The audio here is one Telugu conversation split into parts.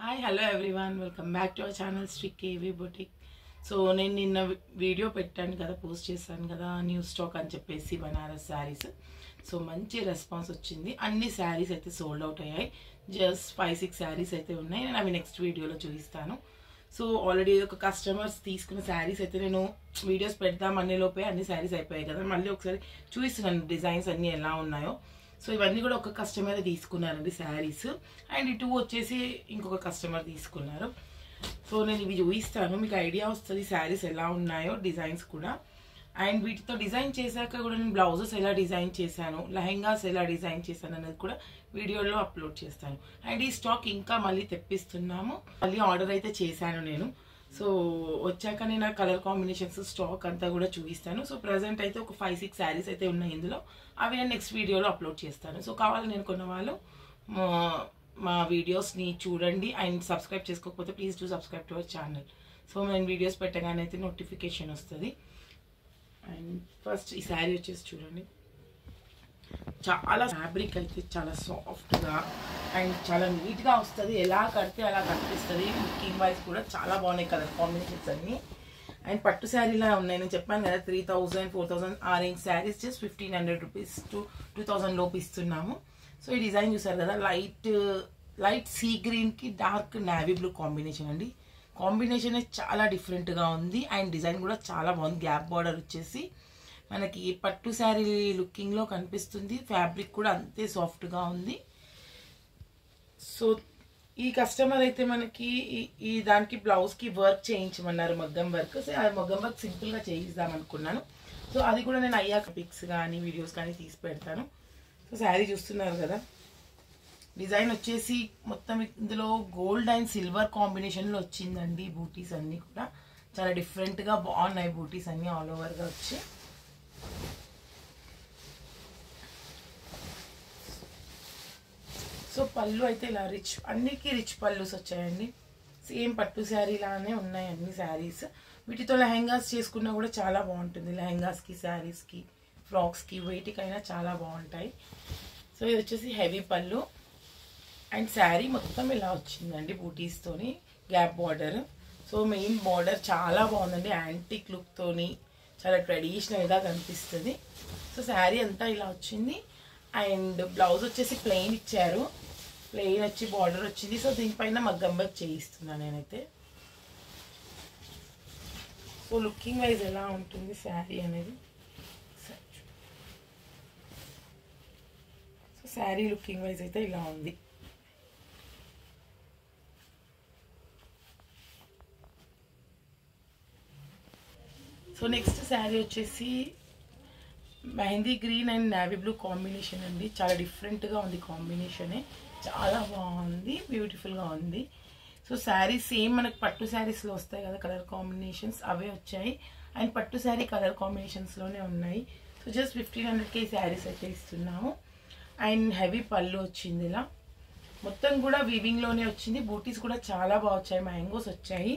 Hi hello everyone welcome back to our channel Shri K V boutique. So నేను నిన్న వీడియో పెట్టాను కదా, పోస్ట్ చేశాను కదా న్యూ స్టాక్ అని చెప్పేసి బనారస్ శారీస్. సో మంచి రెస్పాన్స్ వచ్చింది. అన్ని శారీస్ అయితే సోల్డ్ అవుట్ అయ్యాయి. జస్ట్ 5-6 శారీస్ అయితే ఉన్నాయి. నేను అవి నెక్స్ట్ వీడియోలో చూపిస్తాను. సో ఆల్రెడీ ఒక కస్టమర్స్ తీసుకున్న శారీస్ అయితే నేను వీడియోస్ పెడదాం అనే లోపే అన్ని శారీస్ అయిపోయాయి కదా, మళ్ళీ ఒకసారి చూపిస్తున్నాను డిజైన్స్ అన్నీ ఎలా ఉన్నాయో. సో ఇవన్నీ కూడా ఒక కస్టమర్ తీసుకున్నారండి శారీస్, అండ్ ఇటు వచ్చేసి ఇంకొక కస్టమర్ తీసుకున్నారు. సో నేను ఇవి చూపిస్తాను, మీకు ఐడియా వస్తుంది శారీస్ ఎలా ఉన్నాయో, డిజైన్స్ కూడా. అండ్ వీటితో డిజైన్ చేశాక కూడా నేను బ్లౌజెస్ ఎలా డిజైన్ చేశాను, లెహెంగాస్ ఎలా డిజైన్ చేశాను అనేది కూడా వీడియోలో అప్లోడ్ చేస్తాను. అండ్ ఈ స్టాక్ ఇంకా మళ్ళీ తెప్పిస్తున్నాము, మళ్ళీ ఆర్డర్ అయితే చేశాను నేను. సో వచ్చాక నేను ఆ కలర్ కాంబినేషన్స్ స్టాక్ అంతా కూడా చూపిస్తాను. సో ప్రజెంట్ అయితే ఒక 5-6 శారీస్ అయితే ఉన్నాయి ఇందులో, అవి నేను నెక్స్ట్ వీడియోలో అప్లోడ్ చేస్తాను. సో కావాలి నేను కొన్న వాళ్ళు మా వీడియోస్ని చూడండి. అండ్ సబ్స్క్రైబ్ చేసుకోకపోతే please do subscribe to our channel. So నేను వీడియోస్ పెట్టగానే అయితే నోటిఫికేషన్ వస్తుంది. అండ్ ఫస్ట్ ఈ శారీ వచ్చేసి చూడండి, చాలా ఫ్యాబ్రిక్ అయితే చాలా సాఫ్ట్గా అండ్ చాలా నీట్గా వస్తుంది. ఎలా కడితే అలా కనిపిస్తుంది. లుకింగ్ వైజ్ కూడా చాలా బాగున్నాయి కలర్ కాంబినేషన్స్ అన్నీ. అండ్ పట్టు శారీలా ఉన్నాయి. నేను చెప్పాను కదా 3000, 4000 ఆ range saris just 1500 rupees to 2000 లోపు ఇస్తున్నాము. సో ఈ డిజైన్ చూసారు కదా, లైట్ సీ గ్రీన్కి డార్క్ నేవీ బ్లూ కాంబినేషన్ అండి. కాంబినేషన్ చాలా డిఫరెంట్గా ఉంది. అండ్ డిజైన్ కూడా చాలా బాగుంది. గ్యాప్ బార్డర్ వచ్చేసి మనకి పట్టు శారీ లుకింగ్లో కనిపిస్తుంది. ఫ్యాబ్రిక్ కూడా అంతే సాఫ్ట్గా ఉంది. సో ఈ కస్టమర్ అయితే మనకి ఈ దానికి బ్లౌజ్కి వర్క్ చేయించమన్నారు, మగ్గం వర్క్. సో ఆ మగ్గం వర్క్ సింపుల్గా చేయిద్దాం అనుకున్నాను. సో అది కూడా నేను అయ్యాక పిక్స్ కానీ వీడియోస్ కానీ తీసి పెడతాను. సో శారీ చూస్తున్నారు కదా, డిజైన్ వచ్చేసి మొత్తం ఇందులో గోల్డ్ అండ్ సిల్వర్ కాంబినేషన్లో వచ్చిందండి. బూటీస్ అన్నీ కూడా చాలా డిఫరెంట్గా బాగున్నాయి. బూటీస్ అన్నీ ఆల్ ఓవర్గా వచ్చి సో పళ్ళు అయితే ఇలా రిచ్, అన్నికి రిచ్ పళ్ళుస్ వచ్చాయండి. సేమ్ పట్టు శారీ లానే ఉన్నాయి అన్ని శారీస్. వీటితో లెహెంగాస్ చేసుకున్నా కూడా చాలా బాగుంటుంది. లెహెంగాస్కి, శారీస్కి, ఫ్రాక్స్కి, వేటికైనా చాలా బాగుంటాయి. సో ఇది వచ్చేసి హెవీ పళ్ళు అండ్ శారీ మొత్తం ఇలా వచ్చిందండి బూటీస్తోని, gap border. So main border చాలా బాగుందండి, యాంటిక్ లుక్తోని చాలా ట్రెడిషనల్గా కనిపిస్తుంది. సో శారీ అంతా ఇలా వచ్చింది. అండ్ బ్లౌజ్ వచ్చేసి ప్లెయిన్ ఇచ్చారు, ప్లెయిన్ వచ్చి బార్డర్ వచ్చింది. సో దీనిపైన మగ్గం వర్క్ చేయిస్తున్నాను నేనైతే. సో లుకింగ్ వైజ్ ఎలా ఉంటుంది శారీ అనేది, సో శారీ లుకింగ్ వైజ్ అయితే ఇలా ఉంది. సో నెక్స్ట్ శారీ వచ్చేసి mehndi green and navy blue combination అండి. చాలా డిఫరెంట్గా ఉంది కాంబినేషనే, చాలా బాగుంది, బ్యూటిఫుల్గా ఉంది. సో శారీ సేమ్ మనకు పట్టు శారీస్లో వస్తాయి కదా కలర్ కాంబినేషన్స్, అవే వచ్చాయి. అండ్ పట్టు శారీ కలర్ కాంబినేషన్స్లోనే ఉన్నాయి. సో జస్ట్ 1500కి శారీస్ అయితే ఇస్తున్నాము. అండ్ హెవీ పళ్ళు వచ్చింది ఇలా, మొత్తం కూడా వీవింగ్లోనే వచ్చింది. బూటీస్ కూడా చాలా బాగా వచ్చాయి, మ్యాంగోస్ వచ్చాయి.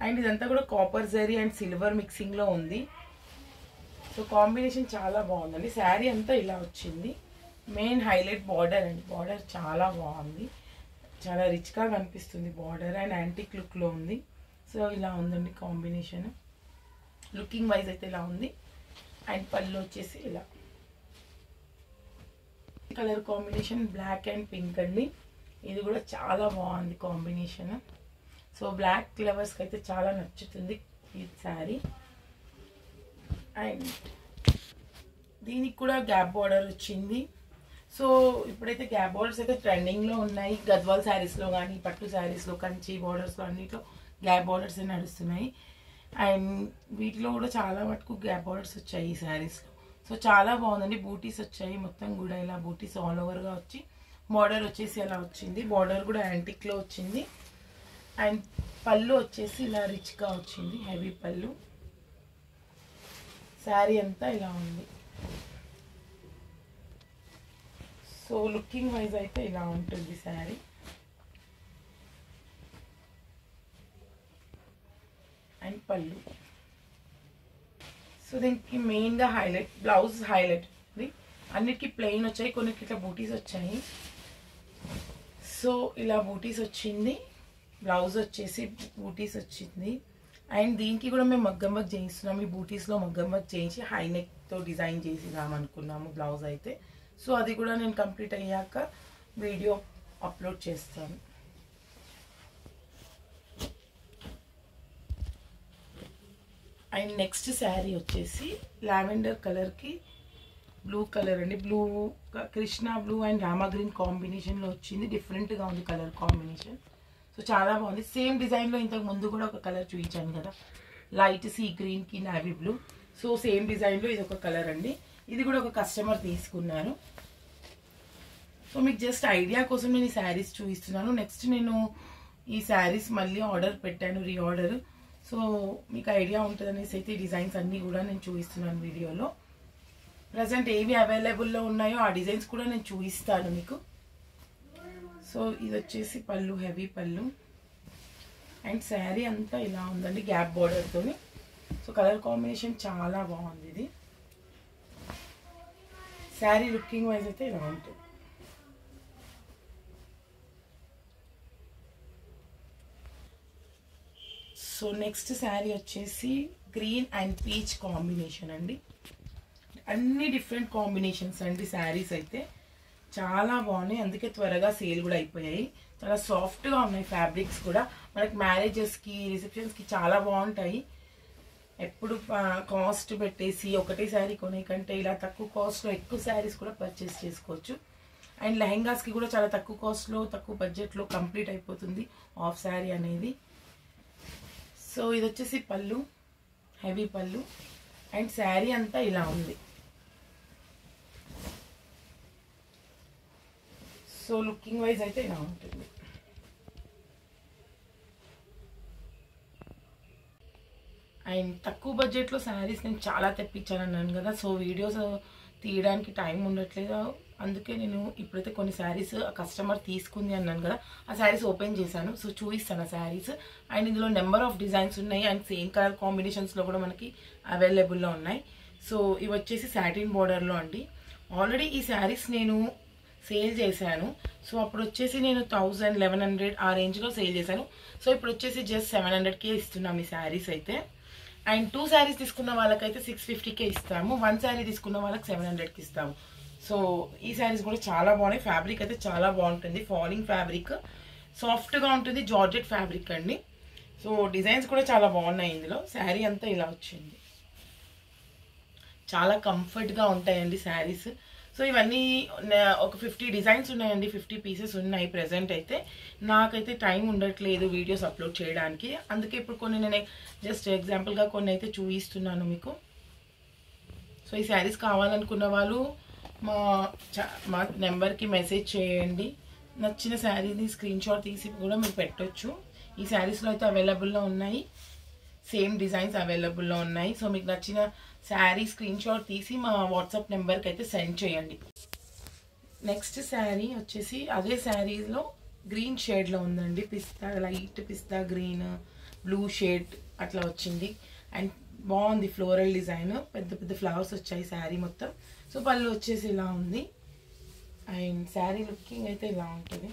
అండ్ ఇదంతా కూడా కాపర్ జరీ అండ్ సిల్వర్ మిక్సింగ్లో ఉంది. సో కాంబినేషన్ చాలా బాగుందండి. శారీ అంతా ఇలా వచ్చింది. మెయిన్ హైలైట్ బార్డర్ అండి, బార్డర్ చాలా బాగుంది, చాలా రిచ్గా కనిపిస్తుంది బార్డర్. అండ్ యాంటిక్ లుక్లో ఉంది. సో ఇలా ఉందండి కాంబినేషన్, లుకింగ్ వైజ్ అయితే ఇలా ఉంది. అండ్ పళ్ళు వచ్చేసి ఇలా colour combination black and pink అండి. ఇది కూడా చాలా బాగుంది కాంబినేషన్. సో బ్లాక్ ఫ్లవర్స్కి అయితే చాలా నచ్చుతుంది ఈ శారీ. అండ్ దీనికి కూడా గ్యాప్ బార్డర్ వచ్చింది. సో ఇప్పుడైతే గ్యాప్ బార్డర్స్ అయితే ట్రెండింగ్లో ఉన్నాయి. గద్వాల్ శారీస్లో కానీ, పట్టు శారీస్లో, కంచి బార్డర్స్లో అన్నిట్లో గ్యాప్ బార్డర్స్ నడుస్తున్నాయి. అండ్ వీటిలో కూడా చాలా మటుకు గ్యాప్ బార్డర్స్ వచ్చాయి ఈ శారీస్లో. సో చాలా బాగుందండి. బూటీస్ వచ్చాయి మొత్తం కూడా, ఇలా బూటీస్ ఆల్ ఓవర్గా వచ్చి బార్డర్ వచ్చేసి అలా వచ్చింది. బార్డర్ కూడా యాంటిక్లో వచ్చింది. అండ్ పళ్ళు వచ్చేసి ఇలా రిచ్గా వచ్చింది, హెవీ పళ్ళు. శారీ అంతా ఇలా ఉంది. సో లుకింగ్ వైజ్ అయితే ఇలా ఉంటుంది శారీ. అండ్ పళ్ళు. సో దీనికి మెయిన్గా హైలైట్ బ్లౌజ్ హైలైట్ ఉంది. అన్నిటికీ ప్లెయిన్ వచ్చాయి, కొన్నిటికి ఇట్లా బూటీస్ వచ్చాయి. సో ఇలా బూటీస్ వచ్చింది. బ్లౌజ్ వచ్చేసి బూటీస్ వచ్చింది. అండ్ దీనికి కూడా మేము మగ్గం వర్క్ చేయిస్తున్నాము. ఈ బూటీస్లో మగ్గం వర్క్ చేయించి హై నెక్తో డిజైన్ చేసిద్దాం అనుకున్నాము బ్లౌజ్ అయితే. సో అది కూడా నేను కంప్లీట్ అయ్యాక వీడియో అప్లోడ్ చేస్తాను. అండ్ నెక్స్ట్ శారీ వచ్చేసి లావెండర్ కలర్కి బ్లూ కలర్ అండి. Blue Krishna blue and Rama green కాంబినేషన్లో వచ్చింది. డిఫరెంట్గా ఉంది కలర్ కాంబినేషన్. సో చాలా బాగుంది. సేమ్ డిజైన్లో ఇంతకు ముందు కూడా ఒక కలర్ చూపించాను కదా, లైట్ సీ గ్రీన్కి నావీ బ్లూ. సో సేమ్ డిజైన్లో ఇది ఒక కలర్ అండి. ఇది కూడా ఒక కస్టమర్ తీసుకున్నారు. సో మీకు జస్ట్ ఐడియా కోసం నేను ఈ శారీస్ చూపిస్తున్నాను. నెక్స్ట్ నేను ఈ శారీస్ మళ్ళీ ఆర్డర్ పెట్టాను, రీఆర్డర్. సో మీకు ఐడియా ఉంటుంది అనేసి అయితే ఈ డిజైన్స్ అన్నీ కూడా నేను చూపిస్తున్నాను వీడియోలో. ప్రజెంట్ ఏవి అవైలబుల్లో ఉన్నాయో ఆ డిజైన్స్ కూడా నేను చూపిస్తాను మీకు. సో ఇది వచ్చేసి పళ్ళు, హెవీ పళ్ళు. అండ్ శారీ అంతా ఇలా ఉందండి గ్యాప్ బార్డర్తో. సో కలర్ కాంబినేషన్ చాలా బాగుంది. ఇది శారీ లుకింగ్ వైజ్ అయితే ఇలా ఉంటుంది. సో నెక్స్ట్ శారీ వచ్చేసి గ్రీన్ అండ్ పీచ్ కాంబినేషన్ అండి. అన్ని డిఫరెంట్ కాంబినేషన్స్ అండి. శారీస్ అయితే చాలా బాగున్నాయి, అందుకే త్వరగా సేల్ కూడా అయిపోయాయి. చాలా సాఫ్ట్గా ఉన్నాయి ఫ్యాబ్రిక్స్ కూడా. మనకి మ్యారేజెస్కి, రిసెప్షన్స్కి చాలా బాగుంటాయి. ఎప్పుడు కాస్ట్ పెట్టేసి ఒకటే శారీ కొనే కంటే ఇలా తక్కువ కాస్ట్లో ఎక్కువ శారీస్ కూడా పర్చేస్ చేసుకోవచ్చు. అండ్ లెహెంగాస్కి కూడా చాలా తక్కువ కాస్ట్లో, తక్కువ బడ్జెట్లో కంప్లీట్ అయిపోతుంది హాఫ్ శారీ అనేది. సో ఇది వచ్చేసి పళ్ళు, హెవీ పళ్ళు. అండ్ శారీ అంతా ఇలా ఉంది. సో లుకింగ్ వైజ్ అయితే ఇలా ఉంటుంది. అండ్ తక్కువ బడ్జెట్లో శారీస్ నేను చాలా తెప్పించాను అన్నాను కదా. సో వీడియోస్ తీయడానికి టైం ఉండట్లేదు, అందుకే నేను ఇప్పుడైతే కొన్ని శారీస్ కస్టమర్ తీసుకుంది అన్నాను కదా, ఆ శారీస్ ఓపెన్ చేశాను. సో చూపిస్తాను ఆ శారీస్. అండ్ ఇందులో నెంబర్ ఆఫ్ డిజైన్స్ ఉన్నాయి అండ్ సేమ్ కలర్ కాంబినేషన్స్లో కూడా మనకి అవైలబుల్లో ఉన్నాయి. సో ఇవి వచ్చేసి సాటిన్ బోర్డర్లో అండి. ఆల్రెడీ ఈ శారీస్ నేను సేల్ చేశాను. సో అప్పుడు వచ్చేసి నేను 1000, 1100 ఆ రేంజ్లో సేల్ చేశాను. సో ఇప్పుడు వచ్చేసి జస్ట్ 700కే ఇస్తున్నాం ఈ శారీస్ అయితే. అండ్ 2 శారీస్ తీసుకున్న వాళ్ళకైతే 650కే ఇస్తాము, 1 శారీ తీసుకున్న వాళ్ళకి 700కి ఇస్తాము. సో ఈ శారీస్ కూడా చాలా బాగున్నాయి. ఫ్యాబ్రిక్ అయితే చాలా బాగుంటుంది, ఫాలింగ్ ఫ్యాబ్రిక్, సాఫ్ట్గా ఉంటుంది, జార్జెట్ ఫ్యాబ్రిక్ అండి. సో డిజైన్స్ కూడా చాలా బాగున్నాయి. ఇందులో శారీ అంతా ఇలా వచ్చింది. చాలా కంఫర్ట్గా ఉంటాయండి శారీస్. సో ఇవన్నీ ఒక 50 డిజైన్స్ ఉన్నాయండి, 50 పీసెస్ ఉన్నాయి ప్రెజెంట్ అయితే. నాకైతే టైం ఉండట్లేదు వీడియోస్ అప్లోడ్ చేయడానికి, అందుకే ఇప్పుడు కొన్ని నేను జస్ట్ ఎగ్జాంపుల్గా కొన్ని అయితే చూపిస్తున్నాను మీకు. సో ఈ శారీస్ కావాలనుకున్న వాళ్ళు మా నెంబర్కి మెసేజ్ చేయండి. నచ్చిన శారీని స్క్రీన్ షాట్ తీసి కూడా మీరు పెట్టొచ్చు. ఈ శారీస్లో అయితే అవైలబుల్లో ఉన్నాయి, సేమ్ డిజైన్స్ అవైలబుల్లో ఉన్నాయి. సో మీకు నచ్చిన శారీ స్క్రీన్ షాట్ తీసి మా వాట్సాప్ నెంబర్కి అయితే సెండ్ చేయండి. నెక్స్ట్ శారీ వచ్చేసి అదే శారీలో గ్రీన్ షేడ్లో ఉందండి. పిస్తా, లైట్ పిస్తా గ్రీన్, బ్లూ షేడ్ అట్లా వచ్చింది. అండ్ బాగుంది ఫ్లోరల్ డిజైన్, పెద్ద పెద్ద ఫ్లవర్స్ వచ్చాయి శారీ మొత్తం. సో పళ్ళు వచ్చేసి ఇలా ఉంది. అండ్ శారీ లుకింగ్ అయితే ఇలా ఉంటుంది.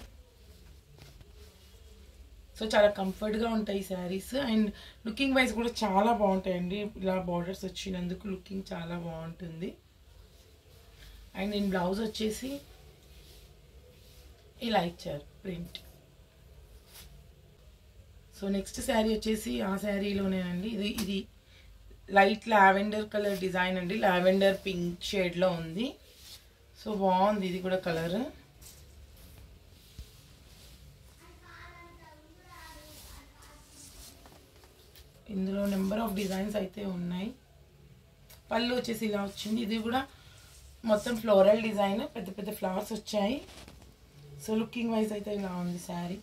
సో చాలా కంఫర్ట్గా ఉంటాయి శారీస్. అండ్ లుకింగ్ వైజ్ కూడా చాలా బాగుంటాయండి. ఇలా బార్డర్స్ వచ్చినందుకు లుకింగ్ చాలా బాగుంటుంది. అండ్ నేను బ్లౌజ్ వచ్చేసి ఇలా ఇచ్చారు ప్రింట్. సో నెక్స్ట్ శారీ వచ్చేసి ఆ శారీలోనేనండి. ఇది లైట్ లావెండర్ కలర్ డిజైన్ అండి, లావెండర్ పింక్ షేడ్లో ఉంది. సో బాగుంది ఇది కూడా కలర్. ఇందులో నెంబర్ ఆఫ్ డిజైన్స్ అయితే ఉన్నాయి. పళ్ళు వచ్చేసి ఇలా వచ్చింది. ఇది కూడా మొత్తం ఫ్లోరల్ డిజైన్, పెద్ద పెద్ద ఫ్లవర్స్ వచ్చాయి. సో లుకింగ్ వైజ్ అయితే ఇలా ఉంది శారీ.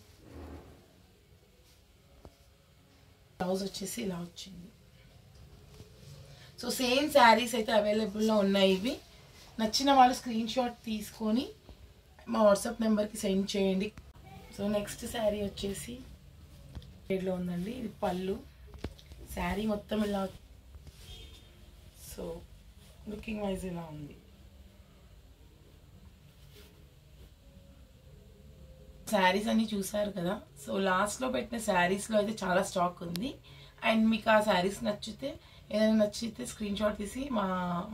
బ్లౌజ్ వచ్చేసి ఇలా వచ్చింది. సో సేమ్ శారీస్ అయితే అవైలబుల్లో ఉన్నాయి. ఇవి నచ్చిన వాళ్ళు స్క్రీన్ షాట్ తీసుకొని మా వాట్సాప్ నెంబర్కి సెండ్ చేయండి. సో నెక్స్ట్ శారీ వచ్చేసి షేడ్లో ఉందండి. ఇది పళ్ళు, శారీ మొత్తం ఇలా. సో లుకింగ్ వైజ్ ఇలా ఉంది. శారీస్ అన్ని చూసారు కదా. సో లాస్ట్లో పెట్టిన శారీస్లో అయితే చాలా స్టాక్ ఉంది. అండ్ మీకు ఆ శారీస్ నచ్చితే ఏదైనా నచ్చితే స్క్రీన్ షాట్ తీసి మా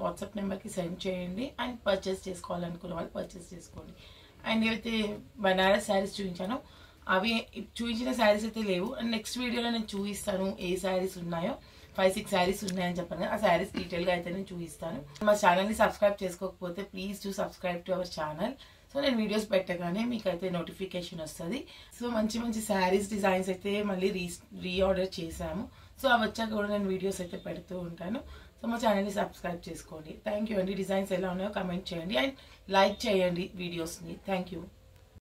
వాట్సాప్ నెంబర్కి సెండ్ చేయండి. అండ్ పర్చేస్ చేసుకోవాలనుకున్న వాళ్ళు పర్చేస్ చేసుకోండి. అండ్ ఏవైతే బనారస్ శారీస్ చూపించానో అవి చూపించిన శారీస్ అయితే లేవు. అండ్ నెక్స్ట్ వీడియోలో నేను చూపిస్తాను ఏ శారీస్ ఉన్నాయో. 5-6 శారీస్ ఉన్నాయని చెప్పాను. ఆ శారీస్ డీటెయిల్గా అయితే నేను చూపిస్తాను. మా ఛానల్ని సబ్స్క్రైబ్ చేసుకోకపోతే please to subscribe to our channel. So నేను వీడియోస్ పెట్టగానే మీకు అయితే నోటిఫికేషన్ వస్తుంది. సో మంచి మంచి శారీస్ డిజైన్స్ అయితే మళ్ళీ రీఆర్డర్ చేశాము. సో అవి వచ్చాక కూడా నేను వీడియోస్ అయితే పెడుతూ ఉంటాను. సో మా ఛానల్ని సబ్స్క్రైబ్ చేసుకోండి. థ్యాంక్ యూ అండి. డిజైన్స్ ఎలా ఉన్నాయో కమెంట్ చేయండి అండ్ లైక్ చేయండి వీడియోస్ని. Thank you.